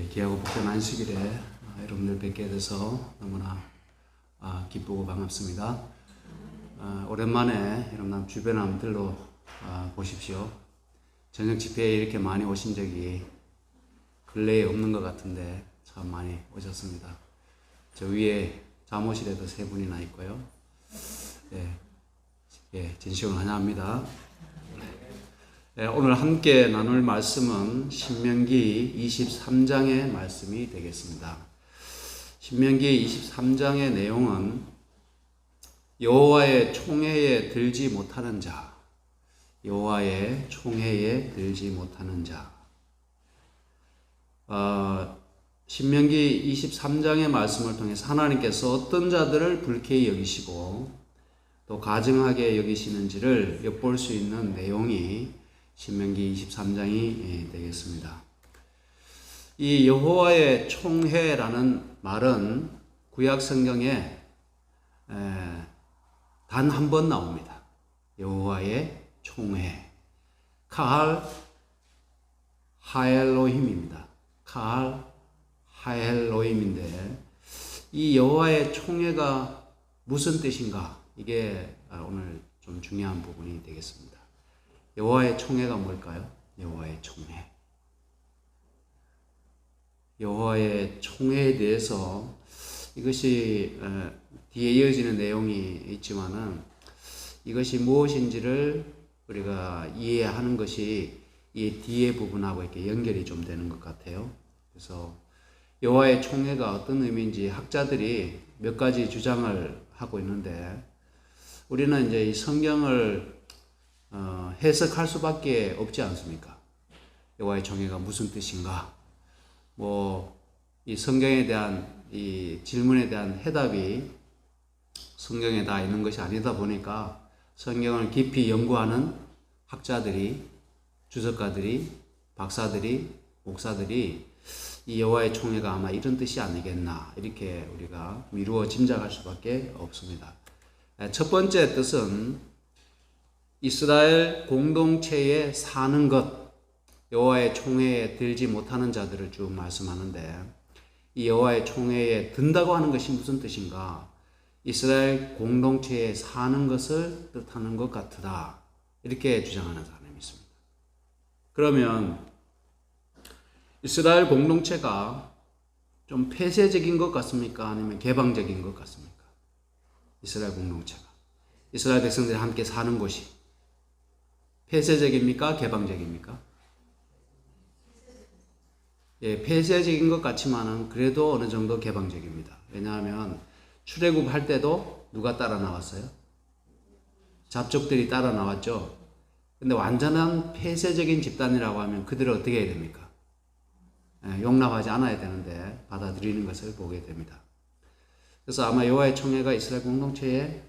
귀하고 복된 안식일에 여러분들 뵙게 돼서 너무나 기쁘고 반갑습니다. 오랜만에 여러분 주변 남들로 보십시오. 저녁 집회에 이렇게 많이 오신 적이 근래에 없는 것 같은데 참 많이 오셨습니다. 저 위에 잠옷실에도 3분이나 있고요. 진심으로 환영합니다. 오늘 함께 나눌 말씀은 신명기 23장의 말씀이 되겠습니다. 신명기 23장의 내용은 여호와의 총회에 들지 못하는 자, 여호와의 총회에 들지 못하는 자. 신명기 23장의 말씀을 통해서 하나님께서 어떤 자들을 불쾌히 여기시고 또 가증하게 여기시는지를 엿볼 수 있는 내용이 신명기 23장이 되겠습니다. 이 여호와의 총회라는 말은 구약 성경에 단 한 번 나옵니다. 여호와의 총회. 카할 하엘로힘입니다. 카할 하엘로힘인데 이 여호와의 총회가 무슨 뜻인가? 이게 오늘 좀 중요한 부분이 되겠습니다. 여호와의 총회가 뭘까요? 여호와의 총회. 여호와의 총회에 대해서 이것이 뒤에 이어지는 내용이 있지만은 이것이 무엇인지를 우리가 이해하는 것이 이 뒤에 부분하고 이렇게 연결이 좀 되는 것 같아요. 그래서 여호와의 총회가 어떤 의미인지 학자들이 몇 가지 주장을 하고 있는데 우리는 이제 이 성경을 해석할 수밖에 없지 않습니까? 여호와의 총회가 무슨 뜻인가? 이 성경에 대한 이 질문에 대한 해답이 성경에 다 있는 것이 아니다 보니까 성경을 깊이 연구하는 학자들이, 주석가들이, 박사들이, 목사들이 이 여호와의 총회가 아마 이런 뜻이 아니겠나 이렇게 우리가 미루어 짐작할 수밖에 없습니다. 첫 번째 뜻은 이스라엘 공동체에 사는 것, 여호와의 총회에 들지 못하는 자들을 쭉 말씀하는데 이 여호와의 총회에 든다고 하는 것이 무슨 뜻인가? 이스라엘 공동체에 사는 것을 뜻하는 것 같으다. 이렇게 주장하는 사람이 있습니다. 그러면 이스라엘 공동체가 좀 폐쇄적인 것 같습니까? 아니면 개방적인 것 같습니까? 이스라엘 공동체가. 이스라엘 백성들이 함께 사는 곳이 폐쇄적입니까? 개방적입니까? 폐쇄적인 것 같지만은 그래도 어느 정도 개방적입니다. 왜냐하면 출애굽 할 때도 누가 따라 나왔어요? 잡족들이 따라 나왔죠. 근데 완전한 폐쇄적인 집단이라고 하면 그들을 어떻게 해야 됩니까? 용납하지 않아야 되는데 받아들이는 것을 보게 됩니다. 그래서 아마 여호와의 총회가 이스라엘 공동체에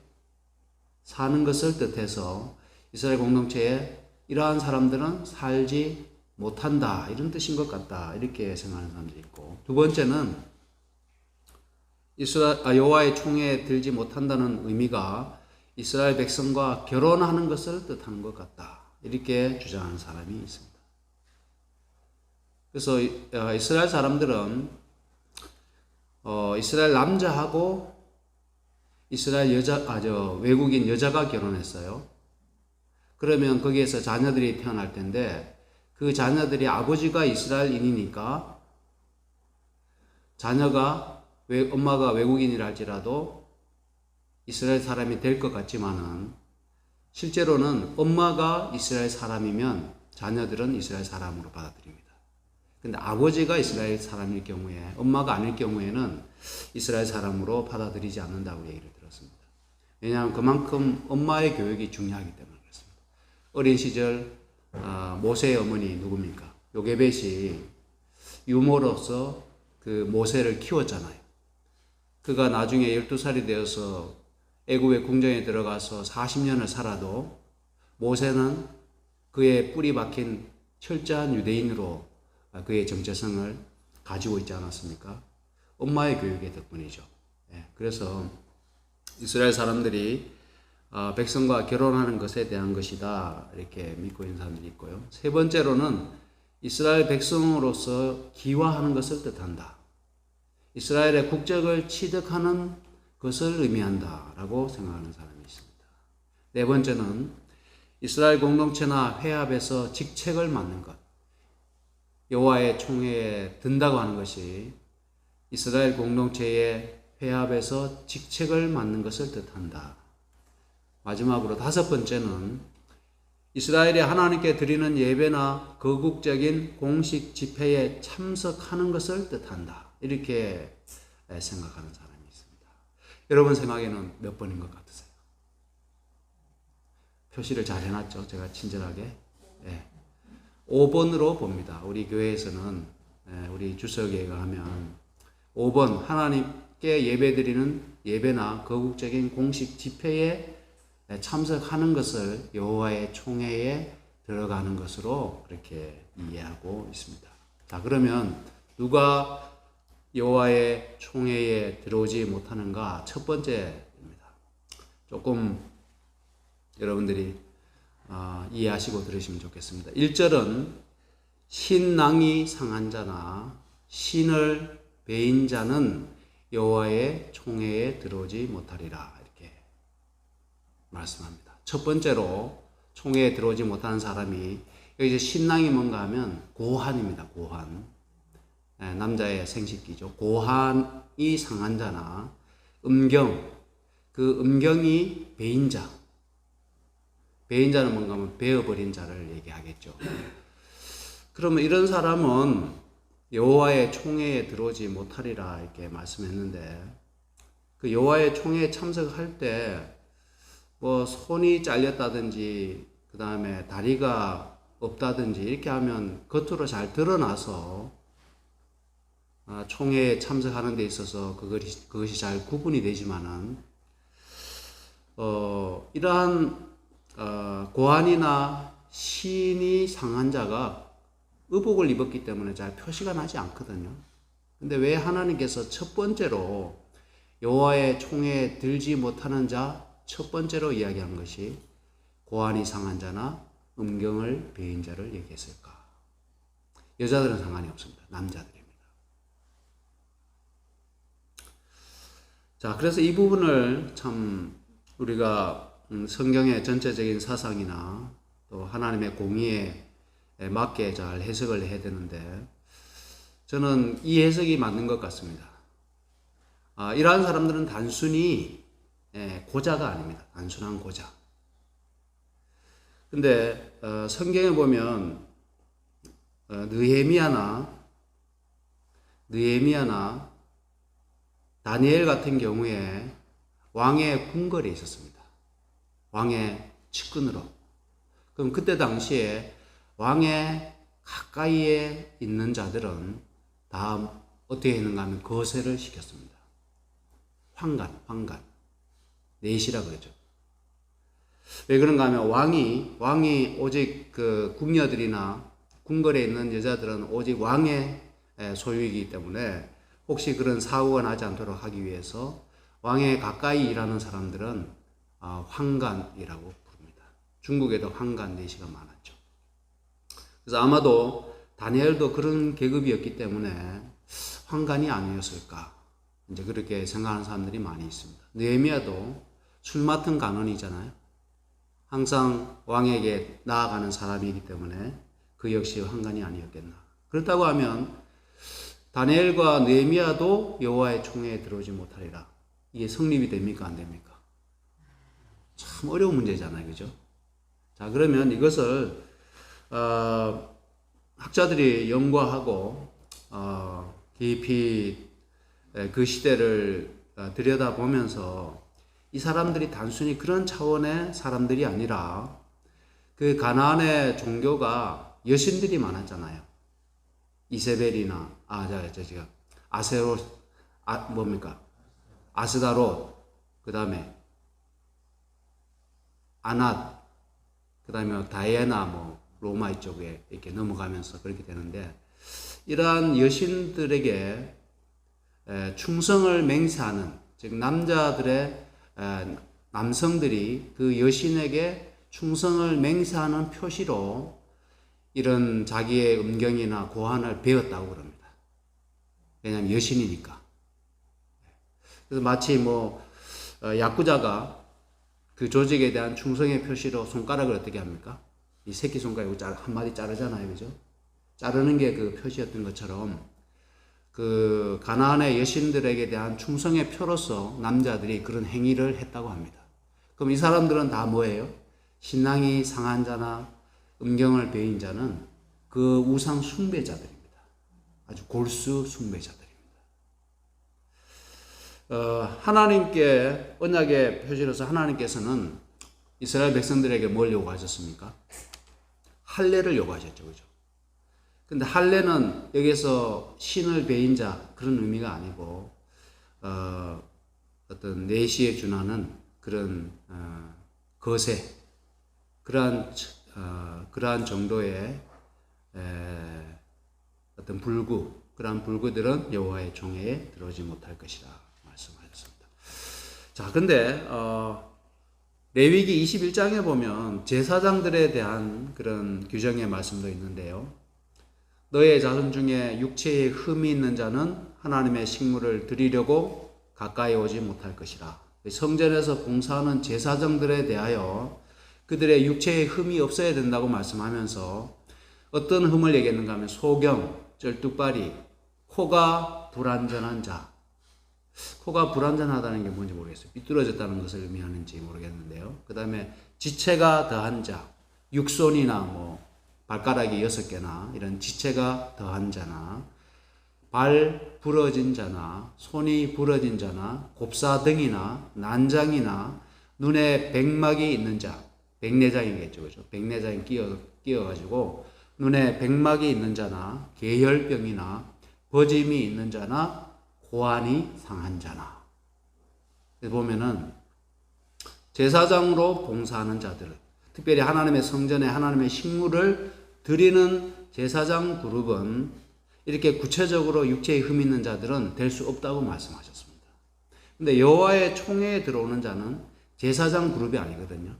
사는 것을 뜻해서 이스라엘 공동체에 이러한 사람들은 살지 못한다 이런 뜻인 것 같다 이렇게 생각하는 사람도 있고, 두 번째는 여호와의 총회에 들지 못한다는 의미가 이스라엘 백성과 결혼하는 것을 뜻하는 것 같다 이렇게 주장하는 사람이 있습니다. 그래서 이스라엘 사람들은 이스라엘 남자하고 이스라엘 외국인 여자가 결혼했어요. 그러면 거기에서 자녀들이 태어날 텐데 그 자녀들이 아버지가 이스라엘인이니까 자녀가 엄마가 외국인이라 할지라도 이스라엘 사람이 될 것 같지만은 실제로는 엄마가 이스라엘 사람이면 자녀들은 이스라엘 사람으로 받아들입니다. 근데 아버지가 이스라엘 사람일 경우에 엄마가 아닐 경우에는 이스라엘 사람으로 받아들이지 않는다고 얘기를 들었습니다. 왜냐하면 그만큼 엄마의 교육이 중요하기 때문에 그렇습니다. 어린 시절 모세의 어머니 누굽니까? 요게벳이 유모로서 그 모세를 키웠잖아요. 그가 나중에 12살이 되어서 애굽의 궁정에 들어가서 40년을 살아도 모세는 그의 뿌리 박힌 철저한 유대인으로 그의 정체성을 가지고 있지 않았습니까? 엄마의 교육의 덕분이죠. 그래서 이스라엘 사람들이 백성과 결혼하는 것에 대한 것이다 이렇게 믿고 있는 사람들이 있고요. 세 번째로는 이스라엘 백성으로서 기화하는 것을 뜻한다. 이스라엘의 국적을 취득하는 것을 의미한다라고 생각하는 사람이 있습니다. 네 번째는 이스라엘 공동체나 회합에서 직책을 맡는 것. 여호와의 총회에 든다고 하는 것이 이스라엘 공동체의 회합에서 직책을 맡는 것을 뜻한다. 마지막으로 다섯 번째는 이스라엘이 하나님께 드리는 예배나 거국적인 공식 집회에 참석하는 것을 뜻한다. 이렇게 생각하는 사람이 있습니다. 여러분 생각에는 몇 번인 것 같으세요? 표시를 잘 해놨죠? 제가 친절하게. 5번으로 봅니다. 우리 교회에서는, 우리 주석회가 하면 5번 하나님께 예배드리는 예배나 거국적인 공식 집회에 참석하는 것을 여호와의 총회에 들어가는 것으로 그렇게 이해하고 있습니다. 자, 그러면 누가 여호와의 총회에 들어오지 못하는가? 첫 번째입니다. 조금 여러분들이 이해하시고 들으시면 좋겠습니다. 1절은 신랑이 상한 자나 신을 베인 자는 여호와의 총회에 들어오지 못하리라. 말씀합니다. 첫 번째로 총회에 들어오지 못하는 사람이 여기서 신랑이 뭔가 하면 고한입니다. 고한. 남자의 생식기죠. 고한이 상한 자나 음경. 그 음경이 배인자. 배인자는 뭔가 하면 베어버린 자를 얘기하겠죠. 그러면 이런 사람은 여호와의 총회에 들어오지 못하리라 이렇게 말씀했는데 그 여호와의 총회에 참석할 때 손이 잘렸다든지, 그 다음에 다리가 없다든지, 이렇게 하면 겉으로 잘 드러나서, 총회에 참석하는 데 있어서 그것이 잘 구분이 되지만은, 이러한, 고환이나 신이 상한 자가 의복을 입었기 때문에 잘 표시가 나지 않거든요. 근데 왜 하나님께서 첫 번째로 여호와의 총회에 들지 못하는 자, 첫 번째로 이야기한 것이 고환이 상한 자나 음경을 베인 자를 얘기했을까? 여자들은 상관이 없습니다. 남자들입니다. 자, 그래서 이 부분을 참 우리가 성경의 전체적인 사상이나 또 하나님의 공의에 맞게 잘 해석을 해야 되는데 저는 이 해석이 맞는 것 같습니다. 이러한 사람들은 단순히 고자가 아닙니다. 단순한 고자. 근데 성경에 보면 느헤미야나 다니엘 같은 경우에 왕의 궁궐에 있었습니다. 왕의 측근으로. 그럼 그때 당시에 왕의 가까이에 있는 자들은 다 어떻게 했는가 하면 거세를 시켰습니다. 환관. 넷이라 그러죠. 왜 그런가 하면 왕이 오직 그 궁녀들이나 궁궐에 있는 여자들은 오직 왕의 소유이기 때문에 혹시 그런 사고가 나지 않도록 하기 위해서 왕에 가까이 일하는 사람들은 환관이라고 부릅니다. 중국에도 환관 넷이가 많았죠. 그래서 아마도 다니엘도 그런 계급이었기 때문에 환관이 아니었을까 이제 그렇게 생각하는 사람들이 많이 있습니다. 느헤미야도 술 맡은 간원이잖아요. 항상 왕에게 나아가는 사람이기 때문에 그 역시 환관이 아니었겠나. 그렇다고 하면 다니엘과 느헤미야도 여호와의 총회에 들어오지 못하리라. 이게 성립이 됩니까? 안 됩니까? 참 어려운 문제잖아요. 그죠? 자, 그러면 이것을 학자들이 연구하고 깊이 그 시대를 들여다보면서 이 사람들이 단순히 그런 차원의 사람들이 아니라 그 가나안의 종교가 여신들이 많았잖아요. 이세벨이나 아스다롯, 그 다음에 아낫, 그 다음에 다이애나 로마 이쪽에 이렇게 넘어가면서 그렇게 되는데 이러한 여신들에게 충성을 맹세하는 즉 남성들이 그 여신에게 충성을 맹세하는 표시로 이런 자기의 음경이나 고안을 배웠다고 그럽니다. 왜냐하면 여신이니까. 그래서 마치 야쿠자가 그 조직에 대한 충성의 표시로 손가락을 어떻게 합니까? 이 새끼손가락으로 한마디 자르잖아요. 그죠? 자르는 게 그 표시였던 것처럼 그 가나안의 여신들에게 대한 충성의 표로서 남자들이 그런 행위를 했다고 합니다. 그럼 이 사람들은 다 뭐예요? 신랑이 상한 자나 음경을 배인 자는 그 우상 숭배자들입니다. 아주 골수 숭배자들입니다. 하나님께 언약의 표시로서 하나님께서는 이스라엘 백성들에게 뭘 요구하셨습니까? 할례를 요구하셨죠. 그죠? 근데 할례는 여기서 신을 배인 자 그런 의미가 아니고 어떤 내시에 준하는 그런 거세 그러한 정도의 어떤 그러한 불구들은 여호와의 총회에 들어오지 못할 것이라 말씀하셨습니다. 자, 근데 레위기 21장에 보면 제사장들에 대한 그런 규정의 말씀도 있는데요. 너의 자손 중에 육체에 흠이 있는 자는 하나님의 식물을 드리려고 가까이 오지 못할 것이라. 성전에서 봉사하는 제사장들에 대하여 그들의 육체에 흠이 없어야 된다고 말씀하면서 어떤 흠을 얘기했는가 하면 소경, 쩔뚝발이, 코가 불완전한 자. 코가 불완전하다는 게 뭔지 모르겠어요. 삐뚤어졌다는 것을 의미하는지 모르겠는데요. 그 다음에 지체가 더한 자, 육손이나 발가락이 6개나 이런 지체가 더한 자나 발 부러진 자나 손이 부러진 자나 곱사등이나 난장이나 눈에 백막이 있는 자, 백내장이겠죠. 그죠? 백내장이 끼어가지고 눈에 백막이 있는 자나 계혈병이나 버짐이 있는 자나 고안이 상한 자나. 보면은 제사장으로 봉사하는 자들, 특별히 하나님의 성전에 하나님의 식물을 드리는 제사장 그룹은 이렇게 구체적으로 육체에 흠 있는 자들은 될 수 없다고 말씀하셨습니다. 근데 여호와의 총회에 들어오는 자는 제사장 그룹이 아니거든요.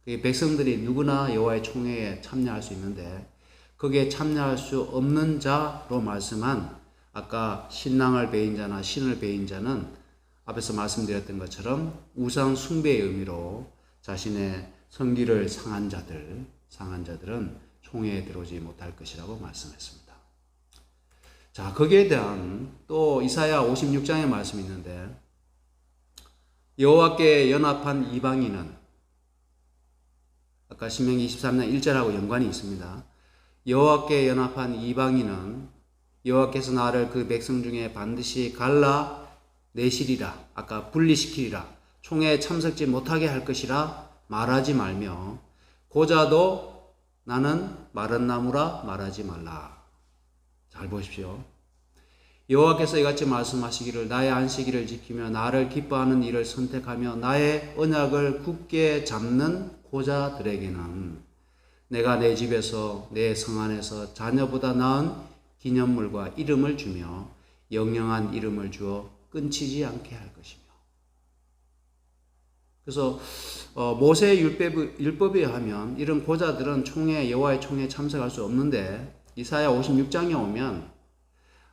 백성들이 누구나 여호와의 총회에 참여할 수 있는데 거기에 참여할 수 없는 자로 말씀한 아까 신랑을 배인 자나 신을 배인 자는 앞에서 말씀드렸던 것처럼 우상 숭배의 의미로 자신의 성기를 상한 자들은 총회에 들어오지 못할 것이라고 말씀했습니다. 자, 거기에 대한 또 이사야 56장의 말씀이 있는데 여호와께 연합한 이방인은 아까 신명기 23장 1절하고 연관이 있습니다. 여호와께 연합한 이방인은 여호와께서 나를 그 백성 중에 반드시 갈라 내시리라, 아까 분리시키리라, 총회에 참석지 못하게 할 것이라 말하지 말며 고자도 나는 마른 나무라 말하지 말라. 잘 보십시오. 여호와께서 이같이 말씀하시기를 나의 안식일을 지키며 나를 기뻐하는 일을 선택하며 나의 언약을 굳게 잡는 고자들에게는 내가 내 집에서 내 성 안에서 자녀보다 나은 기념물과 이름을 주며 영영한 이름을 주어 끊치지 않게 할 것이며. 그래서 모세의 율법에 하면 이런 고자들은 여호와의 총회에 참석할 수 없는데 이사야 56장에 오면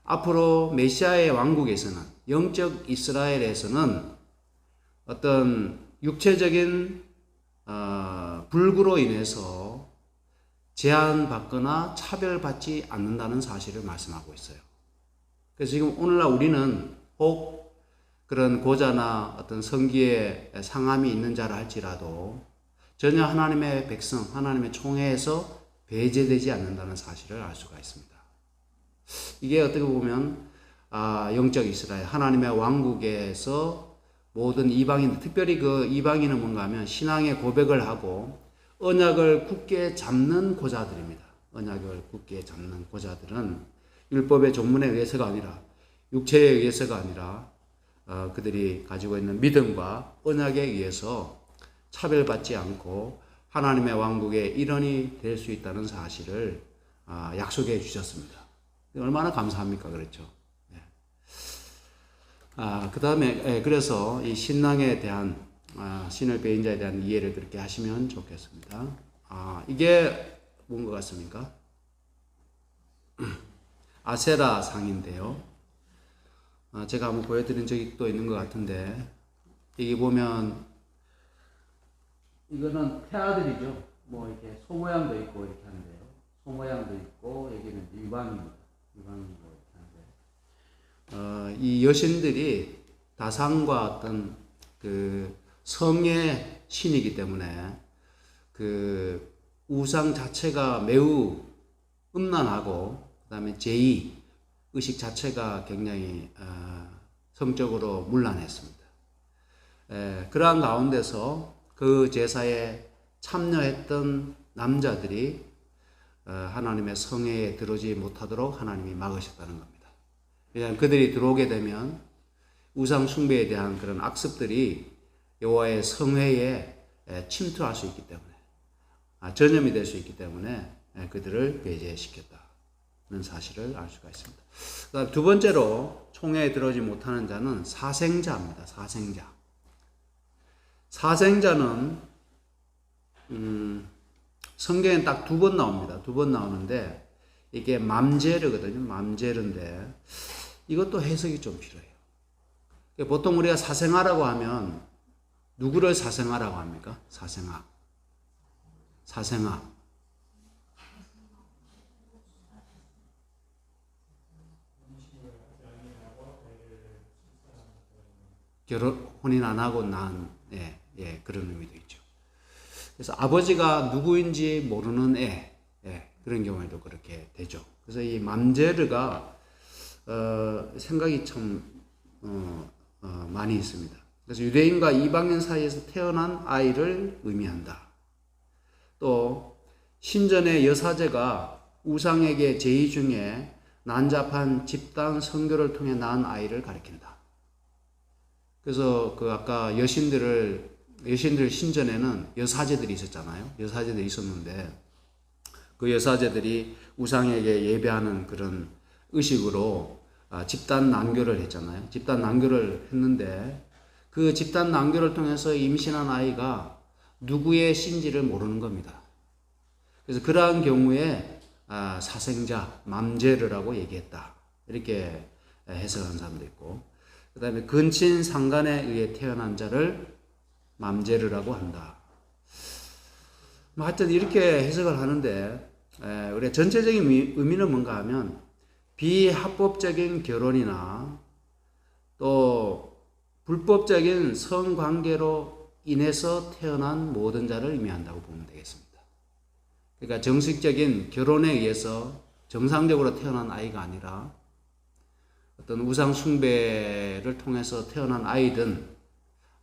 앞으로 메시아의 왕국에서는 영적 이스라엘에서는 어떤 육체적인 불구로 인해서 제한받거나 차별받지 않는다는 사실을 말씀하고 있어요. 그래서 지금 오늘날 우리는 혹 그런 고자나 어떤 성기에 상함이 있는 자라 할지라도 전혀 하나님의 백성, 하나님의 총회에서 배제되지 않는다는 사실을 알 수가 있습니다. 이게 어떻게 보면 영적 이스라엘, 하나님의 왕국에서 모든 이방인, 특별히 그 이방인은 뭔가 하면 신앙의 고백을 하고 언약을 굳게 잡는 고자들입니다. 언약을 굳게 잡는 고자들은 율법의 전문에 의해서가 아니라 육체에 의해서가 아니라 그들이 가지고 있는 믿음과 언약에 의해서 차별받지 않고 하나님의 왕국의 일원이 될 수 있다는 사실을 약속해 주셨습니다. 얼마나 감사합니까? 그렇죠. 그 다음에 그래서 이 신랑에 대한 신을 배인 자에 대한 이해를 그렇게 하시면 좋겠습니다. 이게 뭔 것 같습니까? 아세라 상인데요. 제가 한번 보여드린 적이 또 있는 것 같은데, 여기 보면 이거는 태아들이죠. 뭐 이렇게 소 모양도 있고 이렇게 하는데요. 소 모양도 있고 여기는 유방입니다. 유방이고 이렇게 하는데, 이 여신들이 다산과 어떤 그 성의 신이기 때문에 그 우상 자체가 매우 음란하고, 그 다음에 제의 의식 자체가 굉장히 성적으로 문란했습니다. 그러한 가운데서 그 제사에 참여했던 남자들이 하나님의 성회에 들어오지 못하도록 하나님이 막으셨다는 겁니다. 왜냐하면 그들이 들어오게 되면 우상 숭배에 대한 그런 악습들이 여호와의 성회에 침투할 수 있기 때문에, 전염이 될 수 있기 때문에 그들을 배제시켰다는 사실을 알 수가 있습니다. 그다음 두 번째로 총회에 들어오지 못하는 자는 사생자입니다. 사생자는 성경에 딱 두 번 나옵니다. 두 번 나오는데 이게 맘제르거든요. 맘제르인데 이것도 해석이 좀 필요해요. 보통 우리가 사생아라고 하면 누구를 사생아라고 합니까? 사생아. 혼인 안 하고 낳은 그런 의미도 있죠. 그래서 아버지가 누구인지 모르는 그런 경우에도 그렇게 되죠. 그래서 이 맘제르가 생각이 참 많이 있습니다. 그래서 유대인과 이방인 사이에서 태어난 아이를 의미한다. 또 신전의 여사제가 우상에게 제의 중에 난잡한 집단 선교를 통해 낳은 아이를 가리킨다. 그래서 그 아까 여신들 신전에는 여사제들이 있었잖아요. 여사제들이 있었는데 그 여사제들이 우상에게 예배하는 그런 의식으로 집단 난교를 했잖아요. 집단 난교를 했는데 그 집단 난교를 통해서 임신한 아이가 누구의 신지를 모르는 겁니다. 그래서 그러한 경우에 사생자, 맘제르라고 얘기했다. 이렇게 해석하는 사람도 있고, 그 다음에 근친 상간에 의해 태어난 자를 맘제르라고 한다. 하여튼 이렇게 해석을 하는데, 우리가 전체적인 의미는 뭔가 하면 비합법적인 결혼이나 또 불법적인 성관계로 인해서 태어난 모든 자를 의미한다고 보면 되겠습니다. 그러니까 정식적인 결혼에 의해서 정상적으로 태어난 아이가 아니라 어떤 우상 숭배를 통해서 태어난 아이든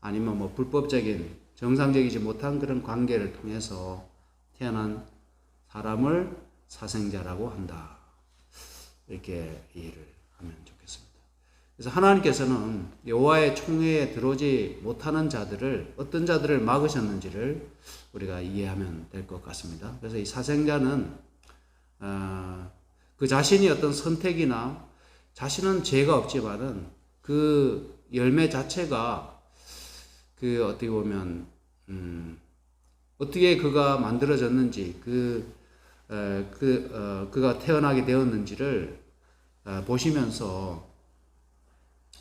아니면 뭐 불법적인 정상적이지 못한 그런 관계를 통해서 태어난 사람을 사생자라고 한다. 이렇게 이해를 하면 좋겠습니다. 그래서 하나님께서는 여호와의 총회에 들어오지 못하는 자들을, 어떤 자들을 막으셨는지를 우리가 이해하면 될 것 같습니다. 그래서 이 사생자는 그 자신이 어떤 선택이나, 자신은 죄가 없지만은 그 열매 자체가 그 어떻게 보면 어떻게 그가 만들어졌는지, 그가 태어나게 되었는지를 보시면서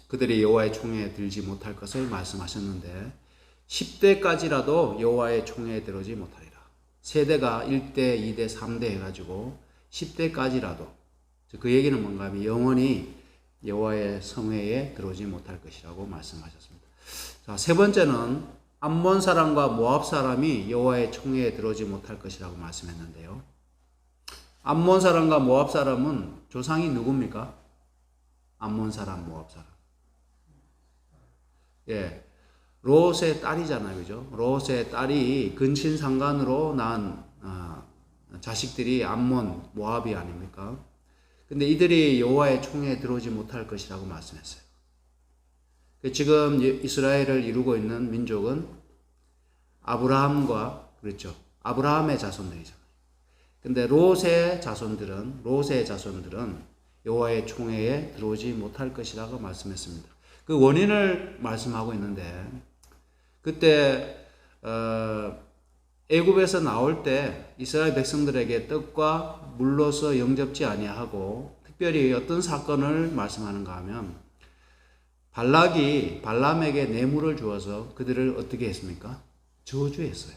그들이 여호와의 총회에 들지 못할 것을 말씀하셨는데 10대까지라도 여호와의 총회에 들어오지 못하리라. 세대가 1대, 2대, 3대 해가지고 10대까지라도, 그 얘기는 뭔가 하면 영원히 여호와의 성회에 들어오지 못할 것이라고 말씀하셨습니다. 자, 세 번째는 암몬 사람과 모압 사람이 여호와의 총회에 들어오지 못할 것이라고 말씀했는데요. 암몬 사람과 모압 사람은 조상이 누굽니까? 암몬 사람, 모압 사람. 롯의 딸이잖아요, 그죠? 롯의 딸이 근친상간으로 낳은 자식들이 암몬, 모압이 아닙니까? 근데 이들이 여호와의 총회에 들어오지 못할 것이라고 말씀했어요. 지금 이스라엘을 이루고 있는 민족은 아브라함과, 그렇죠? 아브라함의 자손들이잖아요. 근데 롯의 자손들은 여호와의 총회에 들어오지 못할 것이라고 말씀했습니다. 그 원인을 말씀하고 있는데, 그때 애굽에서 나올 때 이스라엘 백성들에게 떡과 물로서 영접지 아니하고 특별히 어떤 사건을 말씀하는가 하면 발락이 발람에게 뇌물을 주어서 그들을 어떻게 했습니까? 저주했어요.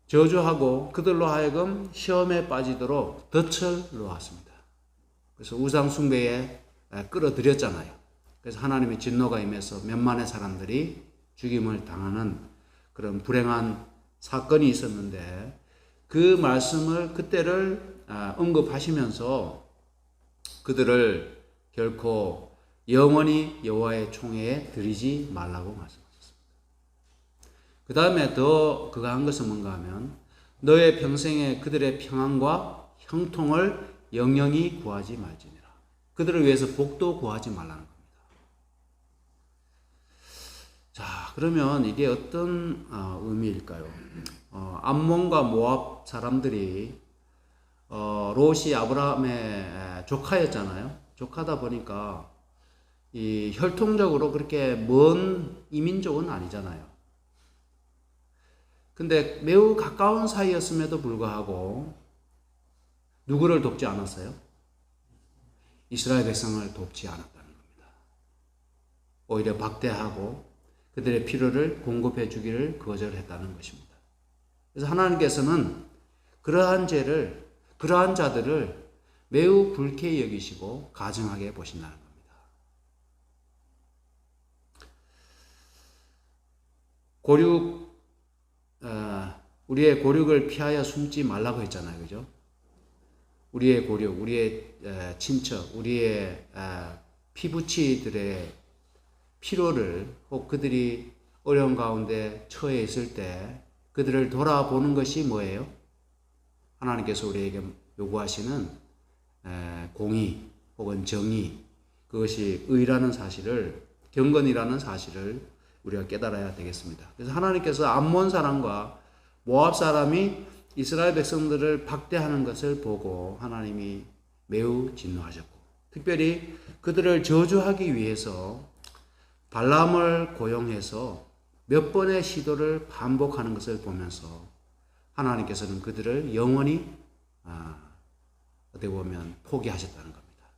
저주하고 그들로 하여금 시험에 빠지도록 덫을 놓았습니다. 그래서 우상 숭배에 끌어들였잖아요. 그래서 하나님의 진노가 임해서 몇만의 사람들이 죽임을 당하는 그런 불행한 사건이 있었는데 그 말씀을 그때를 언급하시면서 그들을 결코 영원히 여호와의 총회에 들이지 말라고 말씀하셨습니다. 그 다음에 더 그가한 것은 뭔가 하면 너의 평생에 그들의 평안과 형통을 영영히 구하지 말지니라. 그들을 위해서 복도 구하지 말라는 겁니다. 자, 그러면 이게 어떤 의미일까요? 암몬과 모압 사람들이 롯이 아브라함의 조카였잖아요. 조카다 보니까 이 혈통적으로 그렇게 먼 이민족은 아니잖아요. 근데 매우 가까운 사이였음에도 불구하고 누구를 돕지 않았어요? 이스라엘 백성을 돕지 않았다는 겁니다. 오히려 박대하고 그들의 필요를 공급해 주기를 거절했다는 것입니다. 그래서 하나님께서는 그러한 죄를, 그러한 자들을 매우 불쾌히 여기시고 가증하게 보신다는 겁니다. 우리의 고륙을 피하여 숨지 말라고 했잖아요. 그죠? 우리의 고륙, 우리의 친척, 우리의 피부치들의 필요를 혹 그들이 어려운 가운데 처해 있을 때 그들을 돌아보는 것이 뭐예요? 하나님께서 우리에게 요구하시는 공의 혹은 정의, 그것이 의라는 사실을, 경건이라는 사실을 우리가 깨달아야 되겠습니다. 그래서 하나님께서 암몬 사람과 모압 사람이 이스라엘 백성들을 박대하는 것을 보고 하나님이 매우 진노하셨고, 특별히 그들을 저주하기 위해서 발람을 고용해서 몇 번의 시도를 반복하는 것을 보면서 하나님께서는 그들을 영원히 어떻게 보면 포기하셨다는 겁니다.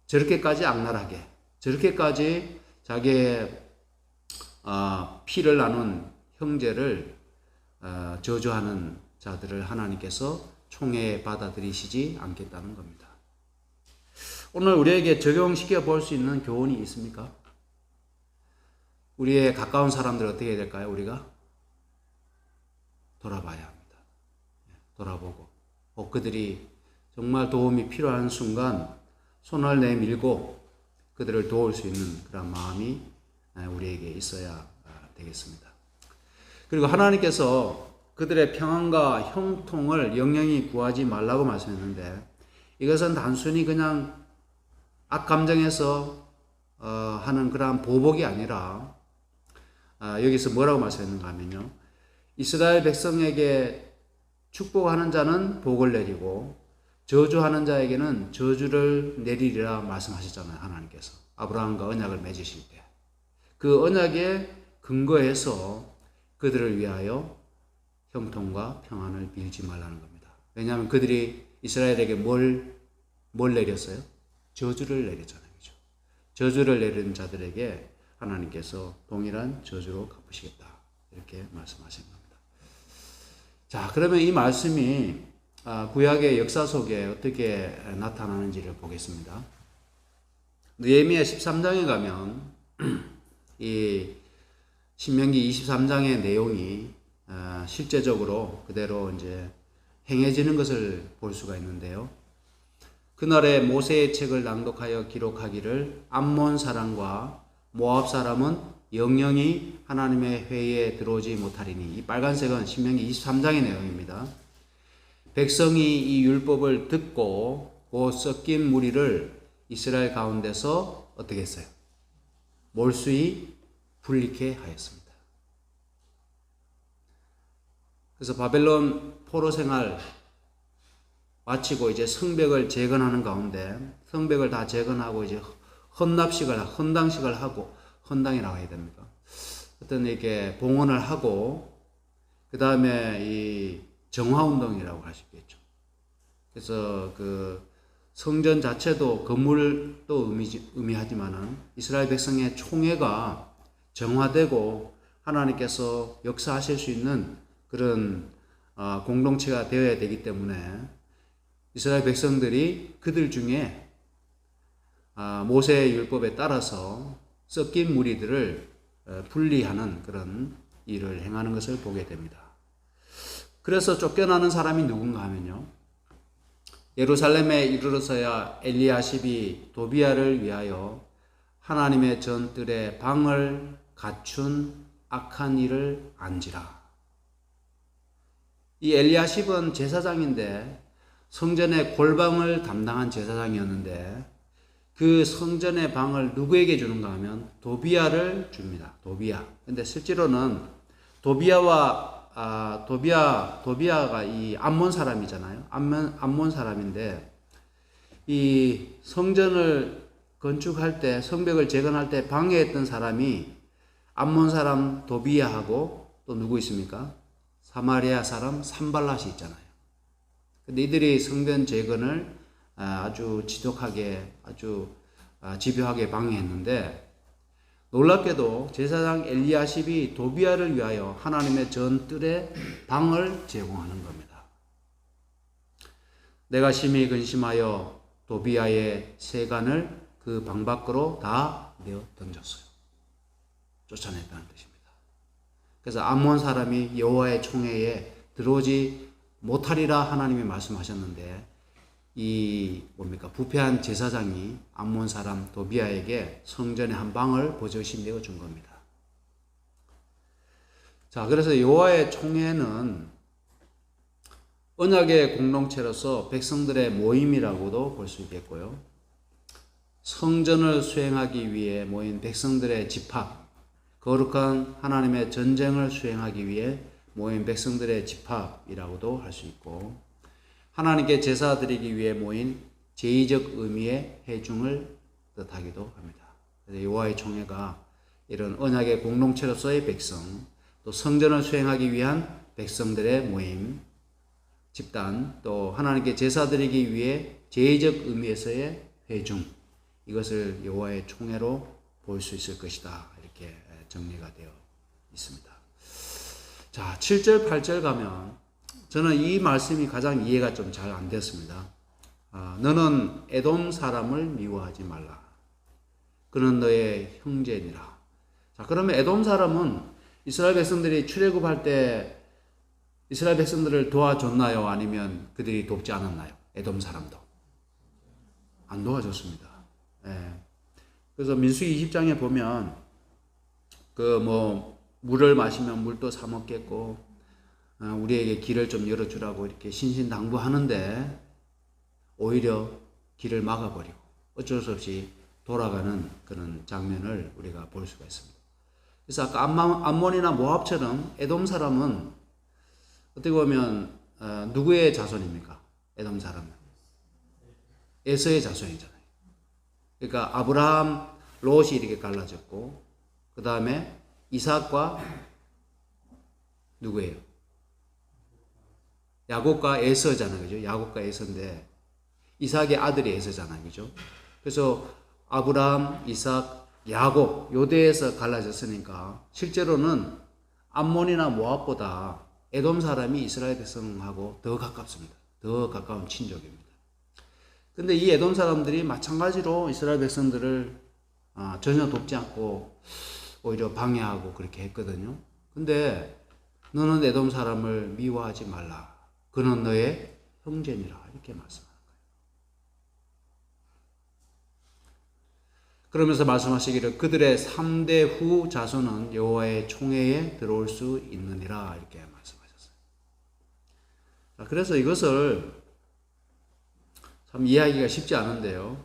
저렇게까지 악랄하게, 저렇게까지 자기의 피를 나눈 형제를 저주하는 자들을 하나님께서 총회에 받아들이시지 않겠다는 겁니다. 오늘 우리에게 적용시켜 볼 수 있는 교훈이 있습니까? 우리의 가까운 사람들 어떻게 해야 될까요? 우리가 돌아봐야 합니다. 돌아보고 혹 그들이 정말 도움이 필요한 순간 손을 내밀고 그들을 도울 수 있는 그런 마음이 우리에게 있어야 되겠습니다. 그리고 하나님께서 그들의 평안과 형통을 영영히 구하지 말라고 말씀했는데 이것은 단순히 그냥 악감정에서 하는 그러한 보복이 아니라 여기서 뭐라고 말씀했는가 하면요, 이스라엘 백성에게 축복하는 자는 복을 내리고 저주하는 자에게는 저주를 내리리라 말씀하셨잖아요. 하나님께서 아브라함과 언약을 맺으실 때 그 언약에 근거해서 그들을 위하여 형통과 평안을 빌지 말라는 겁니다. 왜냐하면 그들이 이스라엘에게 뭘 내렸어요? 저주를 내렸잖아요. 그죠? 저주를 내린 자들에게 하나님께서 동일한 저주로 갚으시겠다, 이렇게 말씀하신 겁니다. 자, 그러면 이 말씀이 구약의 역사 속에 어떻게 나타나는지를 보겠습니다. 느헤미야 13장에 가면 이 신명기 23장의 내용이 실제적으로 그대로 이제 행해지는 것을 볼 수가 있는데요. 그날에 모세의 책을 낭독하여 기록하기를 암몬 사람과 모압 사람은 영영히 하나님의 회의에 들어오지 못하리니, 이 빨간색은 신명기 23장의 내용입니다. 백성이 이 율법을 듣고 그 섞인 무리를 이스라엘 가운데서 어떻게 했어요? 몰수히 분리케 하였습니다. 그래서 바벨론 포로 생활 마치고 이제 성벽을 재건하는 가운데 성벽을 다 재건하고 이제 헌당식을 하고, 헌당이라고 해야 됩니까? 어떤 이렇게 봉헌을 하고 그 다음에 이 정화운동이라고 할 수 있겠죠. 그래서 그 성전 자체도 건물도 의미하지만은 이스라엘 백성의 총회가 정화되고 하나님께서 역사하실 수 있는 그런 공동체가 되어야 되기 때문에 이스라엘 백성들이 그들 중에 모세의 율법에 따라서 섞인 무리들을 분리하는 그런 일을 행하는 것을 보게 됩니다. 그래서 쫓겨나는 사람이 누군가 하면요, 예루살렘에 이르러서야 엘리야십이 도비야를 위하여 하나님의 전뜰에 방을 갖춘 악한 일을 안지라. 이 엘리야십은 제사장인데 성전의 골방을 담당한 제사장이었는데 그 성전의 방을 누구에게 주는가 하면 도비야를 줍니다. 도비야. 근데 실제로는 도비야가 이 암몬 사람이잖아요. 암몬 사람인데 이 성전을 건축할 때, 성벽을 재건할 때 방해했던 사람이 암몬 사람 도비야하고 또 누구 있습니까? 사마리아 사람 산발랏이 있잖아요. 근데 이들이 성전 재건을 아주 지독하게, 아주 집요하게 방해했는데, 놀랍게도 제사장 엘리야십이 도비야를 위하여 하나님의 전뜰에 방을 제공하는 겁니다. 내가 심히 근심하여 도비야의 세간을 그 방 밖으로 다 내어 던졌어요. 쫓아냈다는 뜻입니다. 그래서 암몬 사람이 여호와의 총회에 들어오지 못하리라 하나님이 말씀하셨는데, 이 부패한 제사장이 암몬 사람 도비야에게 성전의 한 방을 버젓이 내어 준 겁니다. 자, 그래서 여호와의 총회는 언약의 공동체로서 백성들의 모임이라고도 볼 수 있겠고요, 성전을 수행하기 위해 모인 백성들의 집합, 거룩한 하나님의 전쟁을 수행하기 위해 모인 백성들의 집합이라고도 할 수 있고, 하나님께 제사 드리기 위해 모인 제의적 의미의 회중을 뜻하기도 합니다. 여호와의 총회가 이런 언약의 공동체로서의 백성, 또 성전을 수행하기 위한 백성들의 모임, 집단, 또 하나님께 제사 드리기 위해 제의적 의미에서의 회중, 이것을 여호와의 총회로 볼 수 있을 것이다, 이렇게 정리가 되어 있습니다. 자, 7절, 8절 가면 저는 이 말씀이 가장 이해가 좀 잘 안 됐습니다. 너는 에돔 사람을 미워하지 말라. 그는 너의 형제니라. 자, 그러면 에돔 사람은 이스라엘 백성들이 출애굽할 때 이스라엘 백성들을 도와줬나요? 아니면 그들이 돕지 않았나요? 에돔 사람도 안 도와줬습니다. 예. 그래서 민수기 20장에 보면 물을 마시면 물도 사 먹겠고 우리에게 길을 좀 열어주라고 이렇게 신신당부하는데 오히려 길을 막아버리고 어쩔 수 없이 돌아가는 그런 장면을 우리가 볼 수가 있습니다. 그래서 아까 암몬이나 모압처럼 에돔 사람은 어떻게 보면 누구의 자손입니까? 에돔 사람은 에서의 자손이잖아요. 그러니까 아브라함, 롯이 이렇게 갈라졌고, 그 다음에 이삭과 누구예요? 야곱과 에서잖아요. 그죠? 야곱과 에서인데 이삭의 아들이 에서잖아요. 그죠? 그래서 아브라함, 이삭, 야곱 요대에서 갈라졌으니까 실제로는 암몬이나 모압보다 에돔 사람이 이스라엘 백성하고 더 가깝습니다. 더 가까운 친족입니다. 근데 이 에돔 사람들이 마찬가지로 이스라엘 백성들을 전혀 돕지 않고 오히려 방해하고 그렇게 했거든요. 근데 너는 에돔 사람을 미워하지 말라. 그는 너의 형제니라. 이렇게 말씀하는 거예요. 그러면서 말씀하시기를 그들의 3대 후 자손은 여호와의 총회에 들어올 수 있느니라. 이렇게 말씀하셨어요. 자, 그래서 이것을 참 이해하기가 쉽지 않은데요.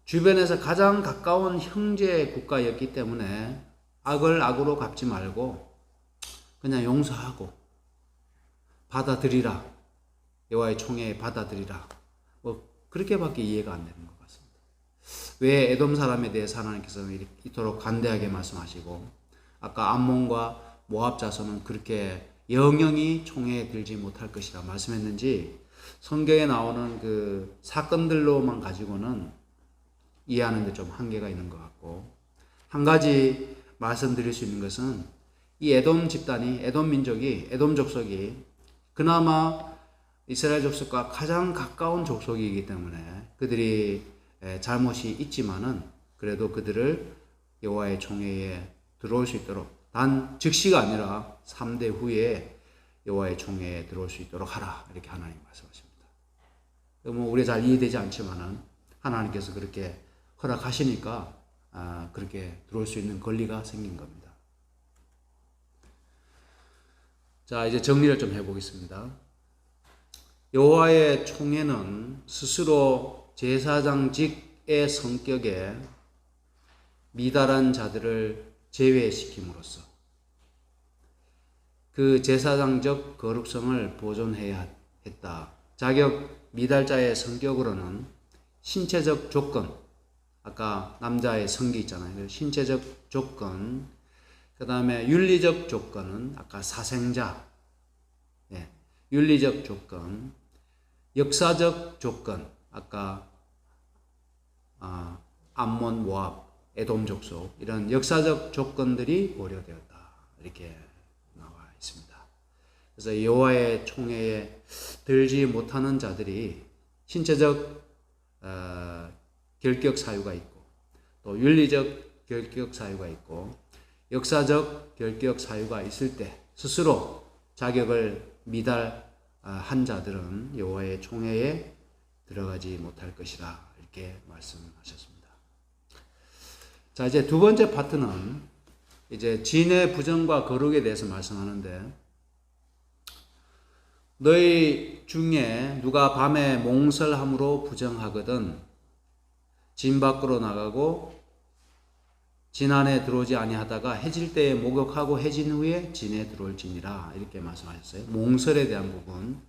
주변에서 가장 가까운 형제 국가였기 때문에 악을 악으로 갚지 말고 그냥 용서하고 받아들이라. 여호와의 총회에 받아들이라. 그렇게밖에 이해가 안 되는 것 같습니다. 왜 에돔 사람에 대해서 하나님께서 이토록 간대하게 말씀하시고 아까 암몬과 모압 자손은 그렇게 영영이 총회에 들지 못할 것이라 말씀했는지 성경에 나오는 그 사건들로만 가지고는 이해하는 데 좀 한계가 있는 것 같고, 한 가지 말씀드릴 수 있는 것은 이 에돔 집단이, 에돔 민족이, 에돔 족속이 그나마 이스라엘 족속과 가장 가까운 족속이기 때문에 그들이 잘못이 있지만은 그래도 그들을 여호와의 총회에 들어올 수 있도록, 단 즉시가 아니라 3대 후에 여호와의 총회에 들어올 수 있도록 하라, 이렇게 하나님 말씀하십니다. 뭐 우리 잘 이해되지 않지만은 하나님께서 그렇게 허락하시니까 그렇게 들어올 수 있는 권리가 생긴 겁니다. 자, 이제 정리를 좀 해보겠습니다. 여호와의 총회는 스스로 제사장직의 성격에 미달한 자들을 제외시킴으로써 그 제사장적 거룩성을 보존해야 했다. 자격 미달자의 성격으로는 신체적 조건, 아까 남자의 성기 있잖아요. 신체적 조건, 그 다음에 윤리적 조건은 아까 사생자, 윤리적 조건, 역사적 조건, 아까 암몬, 모압, 에돔 족속, 이런 역사적 조건들이 고려되었다, 이렇게 나와 있습니다. 그래서 여호와의 총회에 들지 못하는 자들이 신체적 결격 사유가 있고, 또 윤리적 결격 사유가 있고, 역사적 결격 사유가 있을 때 스스로 자격을 미달한 자들은 여호와의 총회에 들어가지 못할 것이라, 이렇게 말씀하셨습니다. 자, 이제 두 번째 파트는 이제 진의 부정과 거룩에 대해서 말씀하는데, 너희 중에 누가 밤에 몽설함으로 부정하거든 진 밖으로 나가고 진 안에 들어오지 아니하다가 해질 때에 목욕하고 해진 후에 진에 들어올지니라, 이렇게 말씀하셨어요. 몽설에 대한 부분.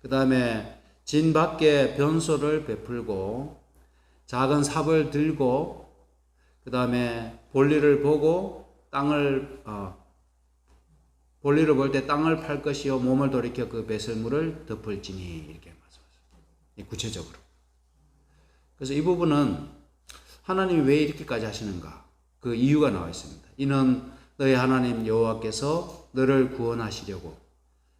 그 다음에 진 밖에 변소를 베풀고 작은 삽을 들고 그 다음에 볼일을 보고 볼일을 볼 때 땅을 팔 것이요 몸을 돌이켜 그 배설물을 덮을지니, 이렇게 말씀하셨어요. 구체적으로. 그래서 이 부분은 하나님이 왜 이렇게까지 하시는가, 그 이유가 나와 있습니다. 이는 너희 하나님 여호와께서 너를 구원하시려고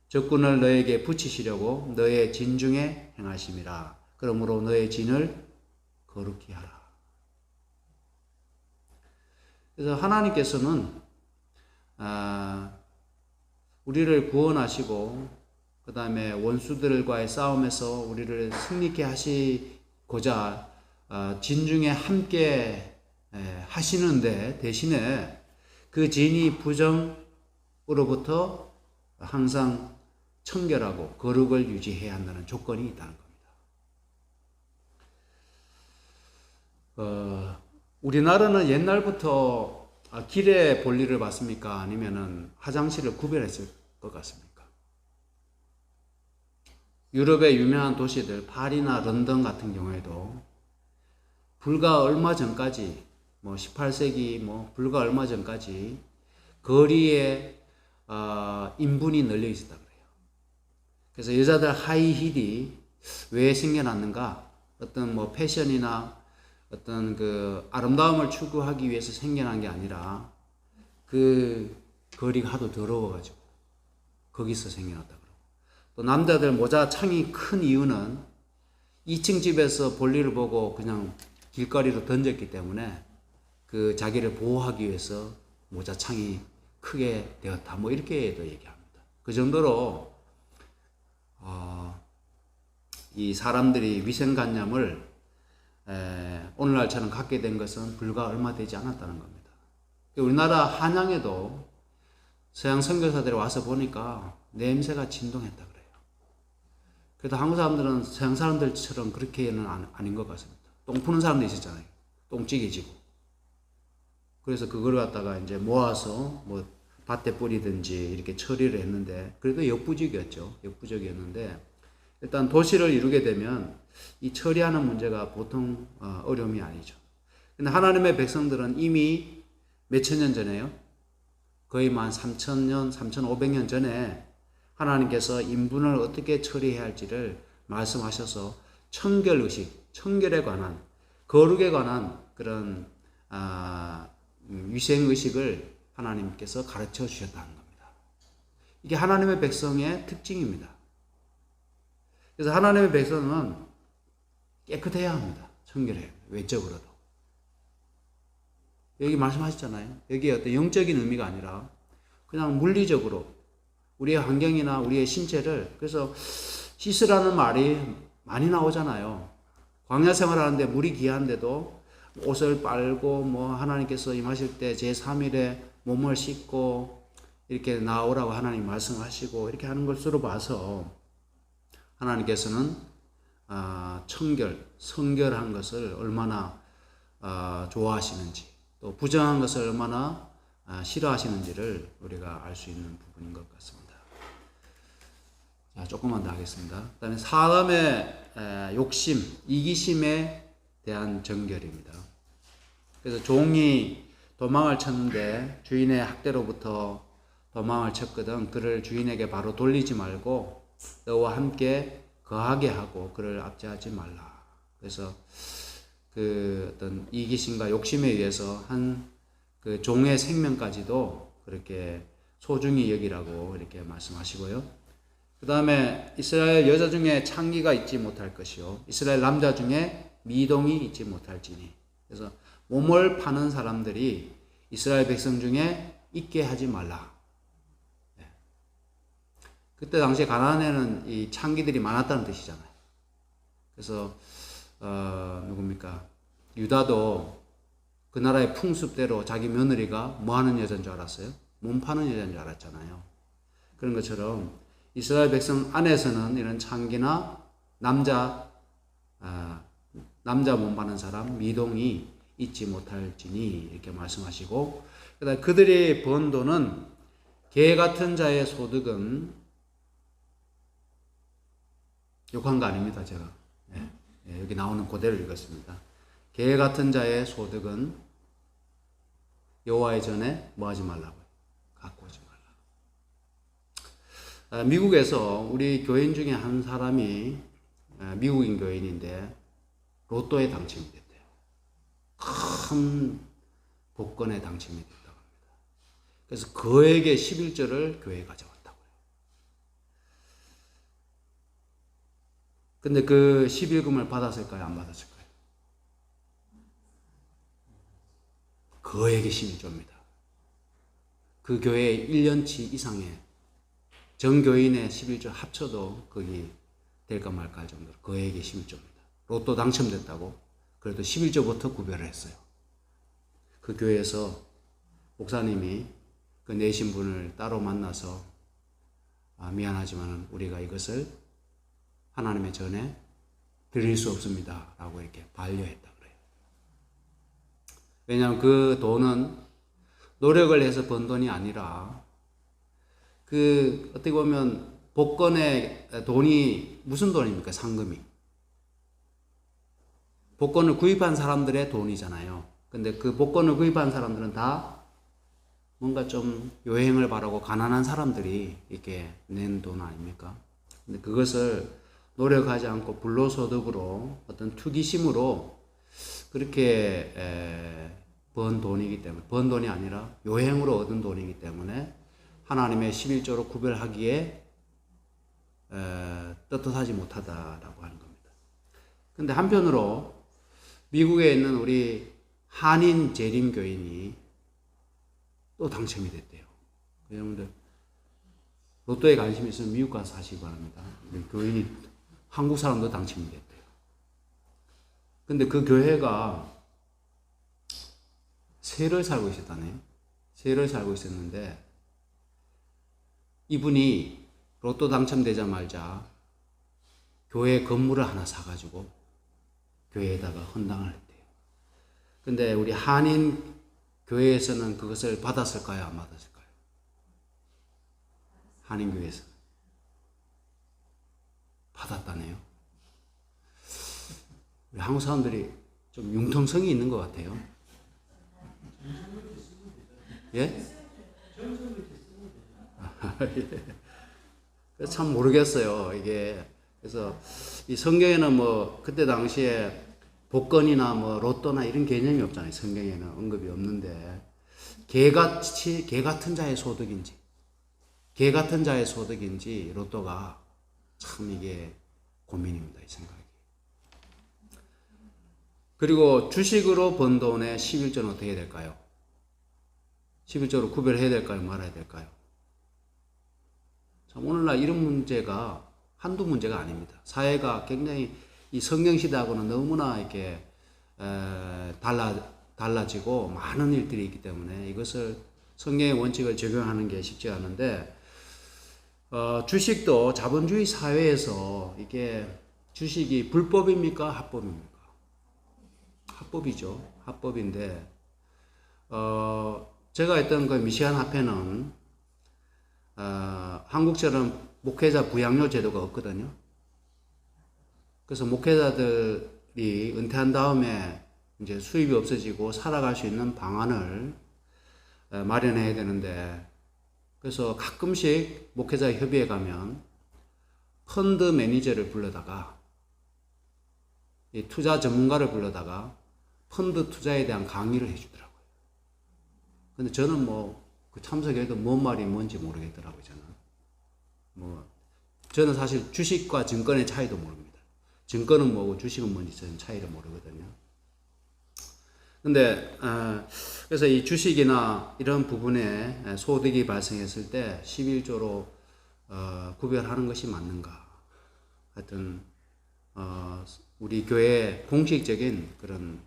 적군을 너에게 붙이시려고 너의 진 중에 행하심이라. 그러므로 너의 진을 거룩히 하라. 그래서 하나님께서는 우리를 구원하시고 그 다음에 원수들과의 싸움에서 우리를 승리케 하시고자 진중에 함께 하시는데, 대신에 그 진이 부정으로부터 항상 청결하고 거룩을 유지해야 한다는 조건이 있다는 겁니다. 우리나라는 옛날부터 길에 볼일을 봤습니까? 아니면은 화장실을 구별했을 것 같습니까? 유럽의 유명한 도시들, 파리나 런던 같은 경우에도 불과 얼마 전까지, 18세기, 불과 얼마 전까지 거리에 인분이 널려 있었다 그래요. 그래서 여자들 하이힐이 왜 생겨났는가? 어떤 패션이나 어떤 그 아름다움을 추구하기 위해서 생겨난 게 아니라 그 거리가 하도 더러워가지고 거기서 생겨났다 그러고, 또 남자들 모자 창이 큰 이유는 2층 집에서 볼일을 보고 그냥 길거리로 던졌기 때문에 그 자기를 보호하기 위해서 모자 창이 크게 되었다, 이렇게도 얘기합니다. 그 정도로 이 사람들이 위생관념을 오늘날처럼 갖게 된 것은 불과 얼마 되지 않았다는 겁니다. 우리나라 한양에도 서양 선교사들이 와서 보니까 냄새가 진동했다 그래요. 그래도 한국 사람들은 서양 사람들처럼 그렇게는 아닌 것 같습니다. 똥 푸는 사람도 있었잖아요. 똥찌개지고. 그래서 그걸 갖다가 이제 모아서 밭에 뿌리든지 이렇게 처리를 했는데, 그래도 역부족이었는데, 일단 도시를 이루게 되면 이 처리하는 문제가 보통 어려움이 아니죠. 근데 하나님의 백성들은 이미 몇천 년 전에요. 거의 만 3,000년, 3,500년 전에 하나님께서 인분을 어떻게 처리해야 할지를 말씀하셔서 청결의식, 청결에 관한, 거룩에 관한 그런 위생의식을 하나님께서 가르쳐 주셨다는 겁니다. 이게 하나님의 백성의 특징입니다. 그래서 하나님의 백성은 깨끗해야 합니다. 청결해야 합니다. 외적으로도. 여기 말씀하셨잖아요. 여기에 어떤 영적인 의미가 아니라 그냥 물리적으로 우리의 환경이나 우리의 신체를, 그래서 씻으라는 말이 많이 나오잖아요. 광야 생활하는데 물이 귀한데도 옷을 빨고 하나님께서 임하실 때 제3일에 몸을 씻고 이렇게 나오라고 하나님 말씀하시고 이렇게 하는 것으로 봐서 하나님께서는 청결, 성결한 것을 얼마나 좋아하시는지, 또 부정한 것을 얼마나 싫어하시는지를 우리가 알 수 있는 부분인 것 같습니다. 자, 조금만 더 하겠습니다. 그 다음에 사람의 욕심, 이기심에 대한 정결입니다. 그래서 종이 도망을 쳤는데 주인의 학대로부터 도망을 쳤거든 그를 주인에게 바로 돌리지 말고 너와 함께 거하게 하고 그를 압제하지 말라. 그래서 그 어떤 이기심과 욕심에 의해서 한 그 종의 생명까지도 그렇게 소중히 여기라고 이렇게 말씀하시고요. 그 다음에 이스라엘 여자 중에 창기가 있지 못할 것이요 이스라엘 남자 중에 미동이 있지 못할지니. 그래서 몸을 파는 사람들이 이스라엘 백성 중에 있게 하지 말라. 네. 그때 당시에 가나안에는 이 창기들이 많았다는 뜻이잖아요. 그래서 누굽니까? 유다도 그 나라의 풍습대로 자기 며느리가 뭐 하는 여자인 줄 알았어요? 몸 파는 여자인 줄 알았잖아요. 그런 것처럼 이스라엘 백성 안에서는 이런 창기나 남자 몸 파는 사람, 미동이 있지 못할지니 이렇게 말씀하시고, 그다음 그들이 번 돈은 개 같은 자의 소득은, 욕한 거 아닙니다, 제가. 여기 나오는 그대로 읽었습니다. 개 같은 자의 소득은 여호와의 전에 뭐 하지 말라고요? 갖고 오지 말라. 미국에서 우리 교인 중에 한 사람이 미국인 교인인데 로또에 당첨이 됐대요. 큰 복권에 당첨이 됐다고 합니다. 그래서 그에게 11조를 교회에 가져왔다고요. 근데 그 11금을 받았을까요? 안 받았을까요? 그에게 11조입니다. 그 교회의 1년치 이상의 전교인의 11조 합쳐도 거기 될까 말까 할 정도로 그에게 11조입니다. 로또 당첨됐다고 그래도 11조부터 구별을 했어요. 그 교회에서 목사님이 그 내신 분을 따로 만나서 미안하지만 우리가 이것을 하나님의 전에 드릴 수 없습니다 라고 이렇게 반려했다 그래요. 왜냐하면 그 돈은 노력을 해서 번 돈이 아니라 그 어떻게 보면 복권의 돈이 무슨 돈입니까? 상금이. 복권을 구입한 사람들의 돈이잖아요. 근데 그 복권을 구입한 사람들은 다 뭔가 좀 요행을 바라고 가난한 사람들이 이렇게 낸 돈 아닙니까? 근데 그것을 노력하지 않고 불로소득으로 어떤 투기심으로 그렇게 번 돈이기 때문에, 번 돈이 아니라 요행으로 얻은 돈이기 때문에 하나님의 11조로 구별하기에 떳떳하지 못하다라고 하는 겁니다. 근데 한편으로 미국에 있는 우리 한인 재림 교인이 또 당첨이 됐대요. 여러분들 로또에 관심이 있으면 미국 가서 사시기 바랍니다. 교인이 한국 사람도 당첨이 됐대요. 근데 그 교회가 세를 살고 있었다네요. 세를 살고 있었는데 이분이 로또 당첨되자마자 교회 건물을 하나 사가지고 교회에다가 헌당을 했대요. 근데 우리 한인 교회에서는 그것을 받았을까요? 안 받았을까요? 한인 교회에서는 받았다네요. 우리 한국 사람들이 좀 융통성이 있는 것 같아요. 예? 예. 참 모르겠어요. 이게 그래서 이 성경에는 뭐 그때 당시에 복권이나 뭐 로또나 이런 개념이 없잖아요. 성경에는 언급이 없는데 개 같은 자의 소득인지 개 같은 자의 소득인지 로또가 참 이게 고민입니다. 이 생각이. 그리고 주식으로 번 돈의 11조는 어떻게 될까요? 11조로 구별해야 될까요? 말아야 될까요? 참 오늘날 이런 문제가 한두 문제가 아닙니다. 사회가 굉장히 이 성경 시대하고는 너무나 이렇게 달라지고 많은 일들이 있기 때문에 이것을 성경의 원칙을 적용하는 게 쉽지 않은데 주식도 자본주의 사회에서 이게 주식이 불법입니까? 합법입니까? 합법이죠. 합법인데 제가 했던 그 미시간 합회는 한국처럼 목회자 부양료 제도가 없거든요. 그래서 목회자들이 은퇴한 다음에 이제 수입이 없어지고 살아갈 수 있는 방안을 마련해야 되는데, 그래서 가끔씩 목회자 협의회 가면 펀드 매니저를 불러다가 이 투자 전문가를 불러다가 펀드 투자에 대한 강의를 해주더라고요. 근데 저는 뭐 그 참석해도 뭔 말이 뭔지 모르겠더라고요. 저는 사실 주식과 증권의 차이도 모릅니다. 증권은 뭐고 주식은 뭔지 저는 차이를 모르거든요. 근데 그래서 이 주식이나 이런 부분에 소득이 발생했을 때 11조로 구별하는 것이 맞는가? 하여튼 우리 교회의 공식적인 그런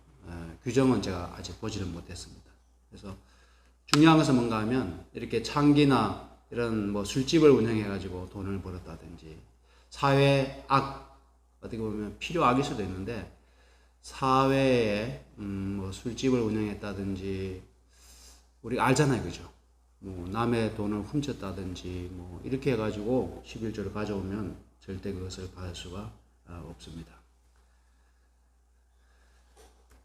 규정은 제가 아직 보지를 못했습니다. 그래서 중요한 것은 뭔가 하면 이렇게 창기나 이런 뭐 술집을 운영해가지고 돈을 벌었다든지 사회 어떻게 보면 필요악일 수도 있는데 사회에 뭐 술집을 운영했다든지 우리가 알잖아요, 그죠? 뭐 남의 돈을 훔쳤다든지 뭐 이렇게 해가지고 11조를 가져오면 절대 그것을 받을 수가 없습니다.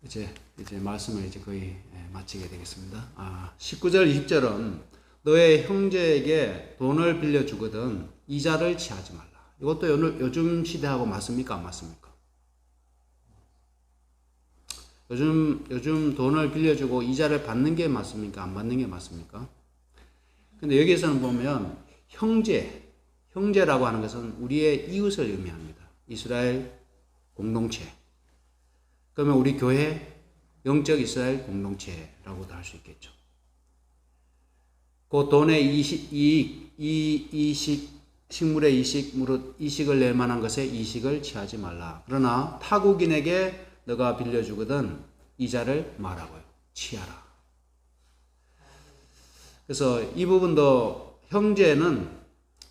이제 말씀을 거의 마치게 되겠습니다. 19절, 20절은 너의 형제에게 돈을 빌려주거든 이자를 취하지 말라. 이것도 요즘 시대하고 맞습니까? 안 맞습니까? 요즘 돈을 빌려주고 이자를 받는 게 맞습니까? 안 받는 게 맞습니까? 근데 여기에서는 보면 형제라고 하는 것은 우리의 이웃을 의미합니다. 이스라엘 공동체. 그러면 우리 교회 영적 이스라엘 공동체라고도 할 수 있겠죠. 그 돈의 식물의 이식을 낼 만한 것에 이식을 취하지 말라. 그러나 타국인에게 너가 빌려주거든 이자를 말하고요. 취하라. 그래서 이 부분도 형제는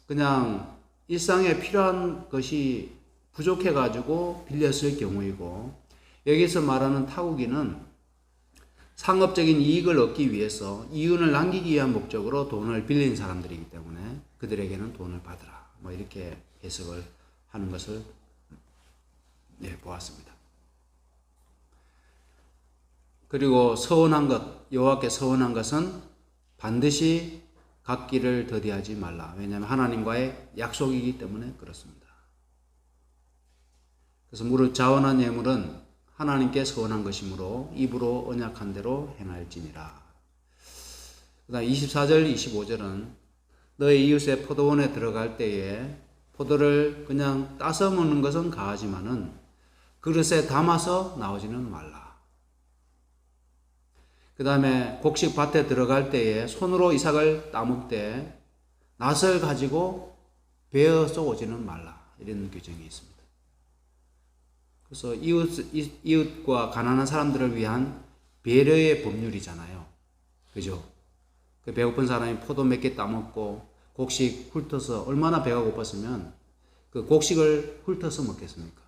그냥 일상에 필요한 것이 부족해가지고 빌렸을 경우이고, 여기서 말하는 타국인은 상업적인 이익을 얻기 위해서 이윤을 남기기 위한 목적으로 돈을 빌린 사람들이기 때문에 그들에게는 돈을 받으라. 뭐 이렇게 해석을 하는 것을 보았습니다. 그리고 여호와께 서원한 것은 반드시 갚기를 더디하지 말라. 왜냐하면 하나님과의 약속이기 때문에 그렇습니다. 그래서 무릇 자원한 예물은 하나님께 서원한 것이므로 입으로 언약한 대로 행할지니라. 그 다음 24절 25절은 너의 이웃의 포도원에 들어갈 때에 포도를 그냥 따서 먹는 것은 가하지만은 그릇에 담아서 나오지는 말라. 그 다음에 곡식 밭에 들어갈 때에 손으로 이삭을 따먹되 낫을 가지고 베어서 오지는 말라. 이런 규정이 있습니다. 그래서 이웃과 가난한 사람들을 위한 배려의 법률이잖아요. 그죠? 그 배고픈 사람이 포도 몇 개 따먹고 곡식 훑어서 얼마나 배가 고팠으면 그 곡식을 훑어서 먹겠습니까?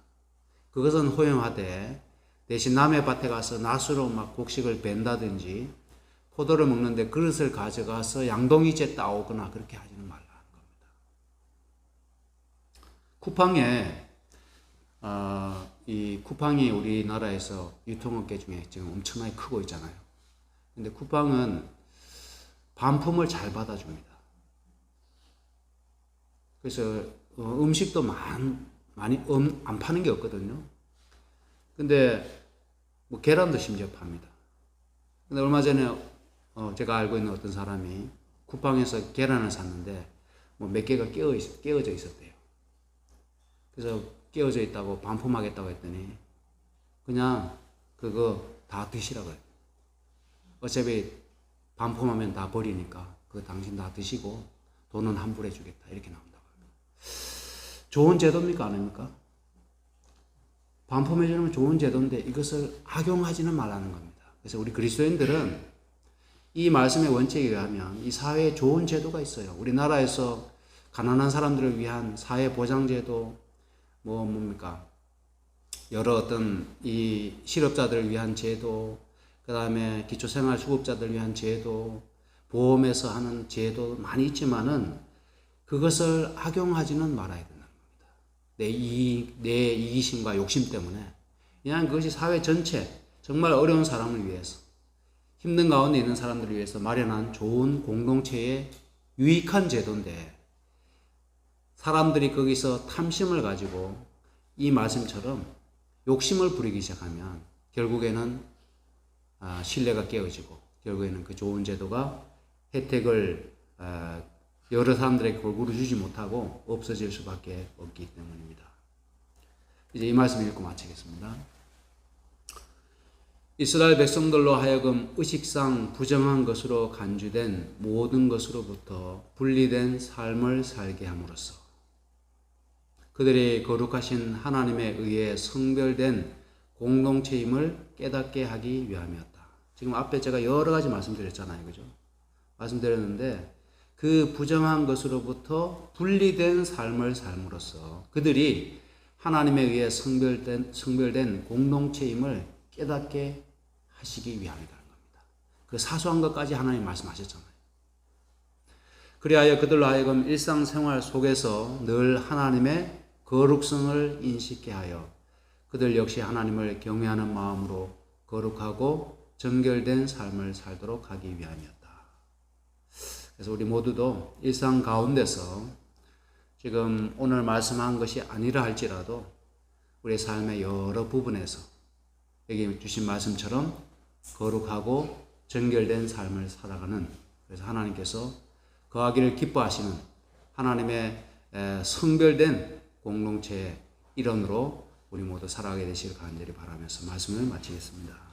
그것은 허용하되 대신 남의 밭에 가서 낫으로 막 곡식을 벤다든지 포도를 먹는데 그릇을 가져가서 양동이째 따오거나 그렇게 하지는 말라는 겁니다. 쿠팡에 이 쿠팡이 우리나라에서 유통업계 중에 지금 엄청나게 크고 있잖아요. 근데 쿠팡은 반품을 잘 받아줍니다. 그래서 음식도 많이 안 파는 게 없거든요. 근데 뭐 계란도 심지어 팝니다. 근데 얼마 전에 제가 알고 있는 어떤 사람이 쿠팡에서 계란을 샀는데 뭐 몇 개가 깨어져 있었대요. 그래서 깨어져 있다고 반품하겠다고 했더니 그냥 그거 다 드시라고 해요. 어차피 반품하면 다 버리니까 그거 당신 다 드시고 돈은 환불해 주겠다 이렇게 나온다고 합니다. 좋은 제도입니까 아닙니까? 반품해 주는 건 좋은 제도인데 이것을 악용하지는 말라는 겁니다. 그래서 우리 그리스도인들은 이 말씀의 원칙에 의하면 이 사회에 좋은 제도가 있어요. 우리나라에서 가난한 사람들을 위한 사회보장제도, 뭡니까? 여러 어떤 이 실업자들을 위한 제도, 그 다음에 기초생활수급자들을 위한 제도, 보험에서 하는 제도 많이 있지만은 그것을 악용하지는 말아야 된다는 겁니다. 내 이기심과 욕심 때문에. 그냥 그것이 사회 전체, 정말 어려운 사람을 위해서, 힘든 가운데 있는 사람들을 위해서 마련한 좋은 공동체의 유익한 제도인데 사람들이 거기서 탐심을 가지고 이 말씀처럼 욕심을 부리기 시작하면 결국에는 신뢰가 깨어지고 결국에는 그 좋은 제도가 혜택을 여러 사람들에게 골고루 주지 못하고 없어질 수밖에 없기 때문입니다. 이제 이 말씀 읽고 마치겠습니다. 이스라엘 백성들로 하여금 의식상 부정한 것으로 간주된 모든 것으로부터 분리된 삶을 살게 함으로써 그들이 거룩하신 하나님에 의해 성별된 공동체임을 깨닫게 하기 위함이었다. 지금 앞에 제가 여러 가지 말씀드렸잖아요. 그죠? 말씀드렸는데 그 부정한 것으로부터 분리된 삶을 삶으로써 그들이 하나님에 의해 성별된 공동체임을 깨닫게 하시기 위함이라는 겁니다. 그 사소한 것까지 하나님 말씀하셨잖아요. 그리하여 그들로 하여금 일상생활 속에서 늘 하나님의 거룩성을 인식케 하여 그들 역시 하나님을 경외하는 마음으로 거룩하고 정결된 삶을 살도록 하기 위함이었다. 그래서 우리 모두도 일상 가운데서 지금 오늘 말씀한 것이 아니라 할지라도 우리의 삶의 여러 부분에서 여기 주신 말씀처럼 거룩하고 정결된 삶을 살아가는, 그래서 하나님께서 거하기를 기뻐하시는 하나님의 성별된 공동체의 일원으로 우리 모두 살아가게 되시길 간절히 바라면서 말씀을 마치겠습니다.